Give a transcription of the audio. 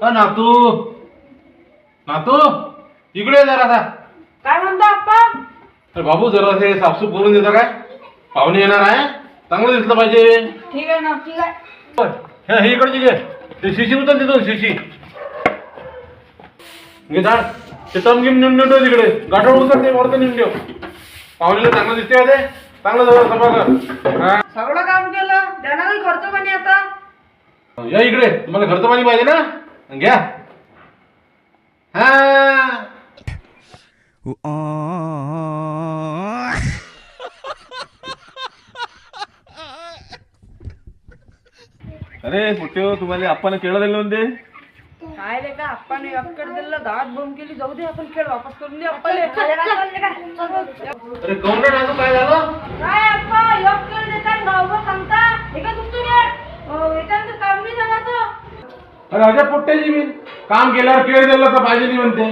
नातू नातू इकडे जरा आता. काय म्हणतो आप्पा? अरे बाबू जरा ते साफसूफ करून देता काय? पाहुणे येणार आहे, चांगलं दिसलं पाहिजे. ठीक आहे ना, ठीक आहे. हे इकडची घे, ते शिशी उचल तिथून शिशी घे झाड. ते तम घेऊन नेऊन ठेव तिकडे, गाठोड उचल ते वरतं नेऊन ठेव. पाहुणेला चांगलं दिसते ते, चांगलं जवळ सभा कर. हा सगळं काम केलं, द्या काही खर्च पाणी आता. या इकडे, तुम्हाला खर्च पाणी पाहिजे ना, घ्या. हा अरे कुठे तुम्हाला आपण केळं दिलं म्हणते. काय रे का आप्पाने अक्कड दिलं, गावात बोंब केली. जाऊ दे, आपण खेळ वापस करून दे आप्पाले. अरे कोण रे नातू, काय झालं? काय आप्पा अक्कड देतात, गावभर सांगता हे का तुमचं रे? याच्यानंतर काम नाही सांगायचं. अरे अशा पोट्ट्याची मी काम केल्यावर केळ दिलं तर पाहिजे नाही म्हणते.